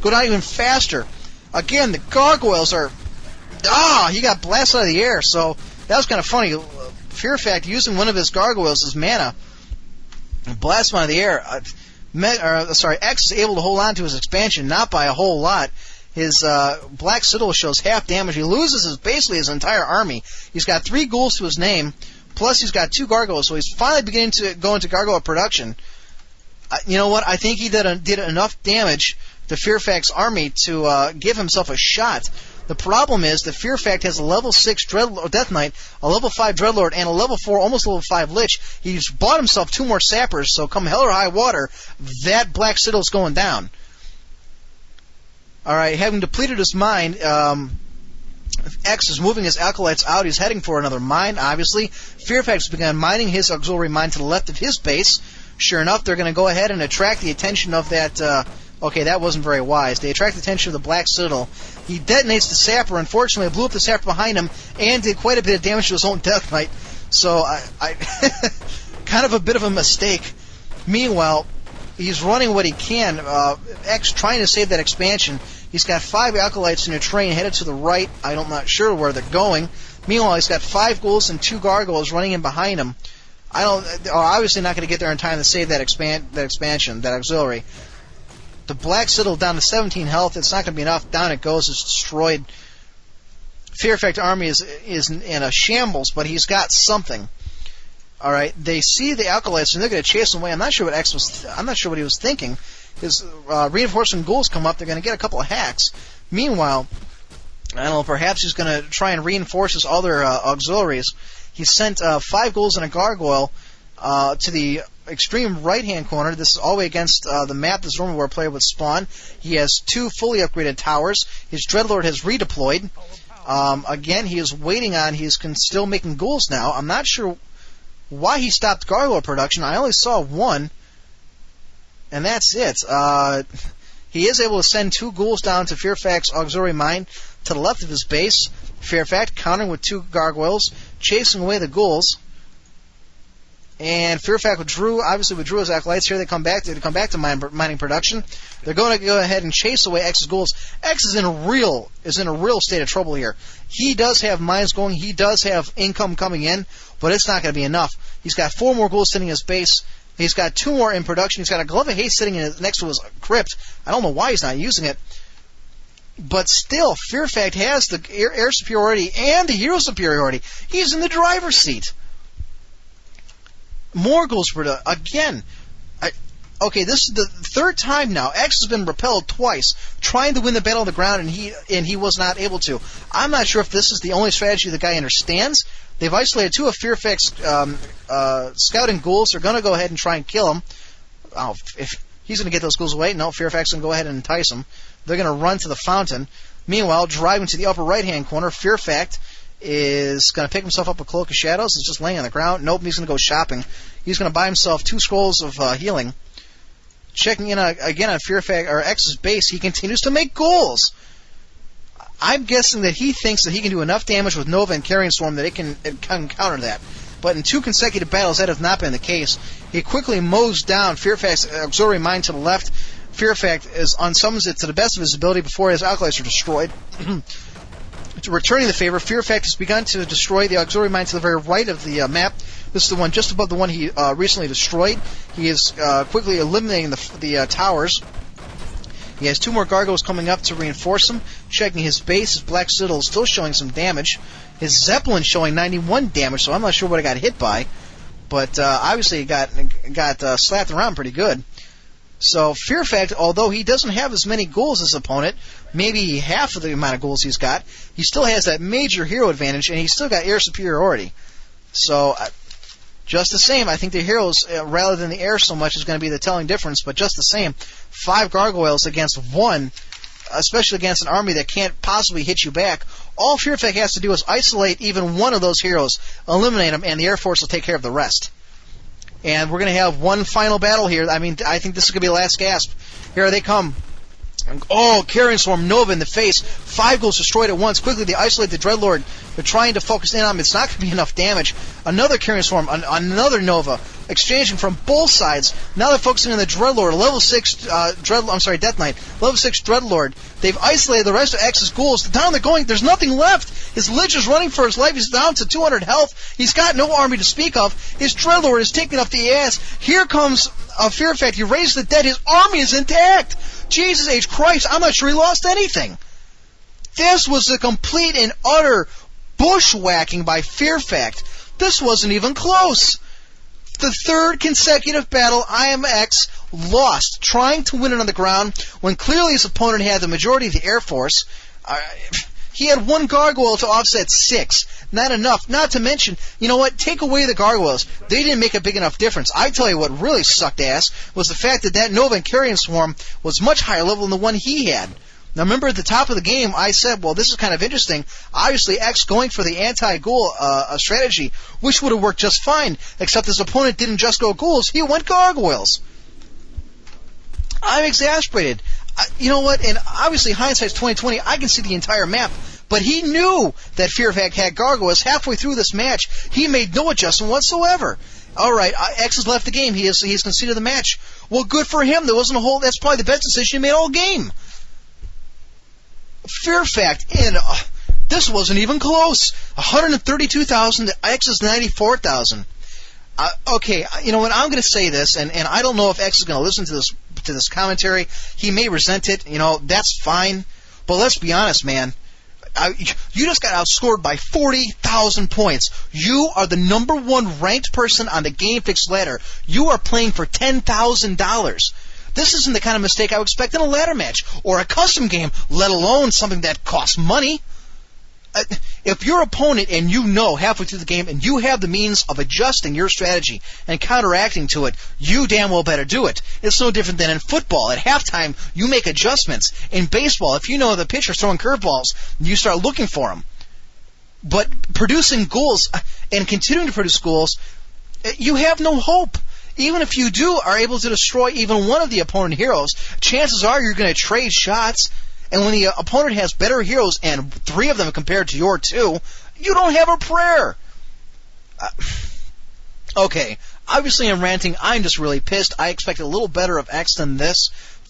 go down even faster. Again, the gargoyles are... he got blasted out of the air, so that was kind of funny. Fearfact using one of his gargoyles as mana, blast him out of the air. X is able to hold on to his expansion, not by a whole lot. His Black Citadel shows half damage. He loses basically his entire army. He's got 3 ghouls to his name, plus he's got 2 gargoyles, so he's finally beginning to go into gargoyle production. You know what? I think he did enough damage to Fearfact's army to give himself a shot. The problem is that Fearfact has a level 6 Death Knight, a level 5 Dreadlord, and a level 4, almost level 5 Lich. He's bought himself 2 more Sappers, so come hell or high water, that Black Citadel's going down. Alright, having depleted his mind, X is moving his Acolytes out. He's heading for another mine, obviously. Fearfact has begun mining his auxiliary mine to the left of his base. Sure enough, they're going to go ahead and attract the attention of that... okay, that wasn't very wise. They attract the attention of the Black Citadel. He detonates the Sapper. Unfortunately, blew up the Sapper behind him and did quite a bit of damage to his own Death Knight. So, I kind of a bit of a mistake. Meanwhile, he's running what he can. X trying to save that expansion. He's got 5 Acolytes in a train headed to the right. I'm not sure where they're going. Meanwhile, he's got 5 ghouls and 2 gargoyles running in behind him. They're obviously not going to get there in time to save that expansion, that auxiliary. The Black Citadel down to 17 health. It's not going to be enough. Down it goes. It's destroyed. Fearfact army is in a shambles, but he's got something. All right. They see the Acolytes and they're going to chase him away. I'm not sure what he was thinking. His reinforcement ghouls come up. They're going to get a couple of hacks. Meanwhile, I don't know. Perhaps he's going to try and reinforce his other auxiliaries. He sent 5 ghouls and a gargoyle to the extreme right-hand corner. This is all the way against the map. This is normally where a player would spawn. He has 2 fully upgraded towers. His Dreadlord has redeployed. Again, he is waiting on... He's still making ghouls now. I'm not sure why he stopped gargoyle production. I only saw 1, and that's it. He is able to send 2 ghouls down to Fearfact's auxiliary mine to the left of his base. Fearfact countering with 2 gargoyles, chasing away the ghouls. And Fearfact withdrew his Acolytes. Here they come back to mining production. They're going to go ahead and chase away X's ghouls. X is in a real state of trouble here. He does have mines going. He does have income coming in, but it's not going to be enough. He's got 4 more ghouls sitting in his base. He's got 2 more in production. He's got a Glove of Haste sitting next to his crypt. I don't know why he's not using it. But still, Fearfact has the air superiority and the hero superiority. He's in the driver's seat. More ghouls again. Okay, this is the 3rd time now. X has been repelled twice, trying to win the battle on the ground, and he was not able to. I'm not sure if this is the only strategy the guy understands. They've isolated 2 of Fearfact's scouting ghouls. They're going to go ahead and try and kill him. If he's going to get those ghouls away, no, Fearfact's going to go ahead and entice him. They're going to run to the fountain. Meanwhile, driving to the upper right-hand corner, Fearfact is going to pick himself up a Cloak of Shadows. He's just laying on the ground. Nope, he's going to go shopping. He's going to buy himself 2 scrolls of healing. Checking in again on Fearfact or X's base, he continues to make ghouls. I'm guessing that he thinks that he can do enough damage with Nova and Carrion Storm that it can counter that. But in 2 consecutive battles, that has not been the case. He quickly mows down Fearfact's auxiliary mine to the left. Fearfact unsummons it to the best of his ability before his Acolytes are destroyed. Returning the favor, Fearfact has begun to destroy the auxiliary mine to the very right of the map. This is the one just above the one he recently destroyed. He is quickly eliminating the towers. He has 2 more gargoyles coming up to reinforce him. Checking his base, his Black Citadel is still showing some damage. His Zeppelin showing 91 damage, so I'm not sure what I got hit by. But obviously he got slapped around pretty good. So Fearfact, although he doesn't have as many ghouls as his opponent, maybe half of the amount of ghouls he's got, he still has that major hero advantage, and he's still got air superiority. So, just the same, I think the heroes, rather than the air so much, is going to be the telling difference, but just the same, 5 gargoyles against 1, especially against an army that can't possibly hit you back. All Fearfact has to do is isolate even one of those heroes, eliminate them, and the Air Force will take care of the rest. And we're going to have one final battle here. I mean, I think this is going to be the last gasp. Here they come. Oh, Carrion Swarm, Nova in the face. 5 goals destroyed at once. Quickly, they isolate the Dreadlord. They're trying to focus in on him. It's not going to be enough damage. Another Carrion Swarm, another Nova, exchanging from both sides. Now they're focusing on the Dreadlord. Level 6 Death Knight. Level 6 Dreadlord. They've isolated the rest of X's ghouls. Down they're going. There's nothing left. His Lich is running for his life. He's down to 200 health. He's got no army to speak of. His Dreadlord is taking off the ass. Here comes Fearfact. He raised the dead. His army is intact. Jesus H. Christ, I'm not sure he lost anything. This was a complete and utter bushwhacking by Fearfact. This wasn't even close. The third consecutive battle IMX lost, trying to win it on the ground when clearly his opponent had the majority of the Air Force. He had 1 gargoyle to offset 6. Not enough. Not to mention, you know what? Take away the gargoyles. They didn't make a big enough difference. I tell you what really sucked ass was the fact that Nova and Carrion Swarm was much higher level than the one he had. Now remember at the top of the game, I said, well, this is kind of interesting. Obviously, X going for the anti-ghoul strategy, which would have worked just fine, except his opponent didn't just go ghouls, he went gargoyles. I'm exasperated. You know what? And obviously, hindsight's 20/20. I can see the entire map, but he knew that Fearfact had gargoyles halfway through this match. He made no adjustment whatsoever. All right, X has left the game. He's conceded the match. Well, good for him. There wasn't a whole. That's probably the best decision he made all game. Fearfact, and this wasn't even close. 132,000 to X's 94,000. Okay, you know what? I'm going to say this, and I don't know if X is going to listen to this commentary. He may resent it. You know, that's fine. But let's be honest, man. You just got outscored by 40,000 points. You are the number 1 ranked person on the GameFix ladder. You are playing for $10,000. This isn't the kind of mistake I would expect in a ladder match or a custom game, let alone something that costs money. If your opponent, and you know halfway through the game, and you have the means of adjusting your strategy and counteracting to it, you damn well better do it. It's no different than in football. At halftime, you make adjustments. In baseball, if you know the pitcher's throwing curveballs, you start looking for them. But producing goals and continuing to produce goals, you have no hope. Even if you are able to destroy even one of the opponent heroes, chances are you're going to trade shots. And when the opponent has better heroes, and 3 of them compared to your 2, you don't have a prayer. Okay, obviously I'm ranting. I'm just really pissed. I expected a little better of X than this.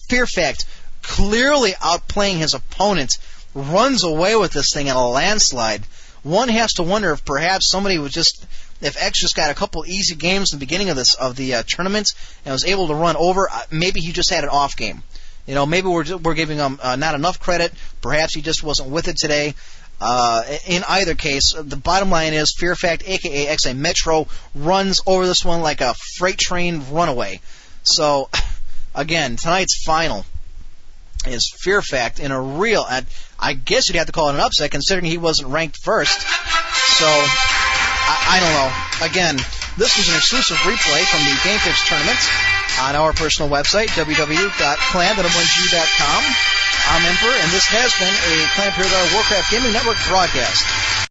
Fearfact, clearly outplaying his opponent, runs away with this thing in a landslide. One has to wonder if perhaps somebody was just... If X just got a couple easy games in the beginning of the tournament and was able to run over, maybe he just had an off game. You know, maybe we're giving him not enough credit. Perhaps he just wasn't with it today. In either case, the bottom line is Fearfact, a.k.a. XA Metro, runs over this one like a freight train runaway. So, again, tonight's final is Fearfact in a real... I guess you'd have to call it an upset, considering he wasn't ranked first. So, I don't know. Again, this was an exclusive replay from the GameFix tournament on our personal website, www.clan.com. I'm Emperor, and this has been a Clan Pyramid Warcraft Gaming Network broadcast.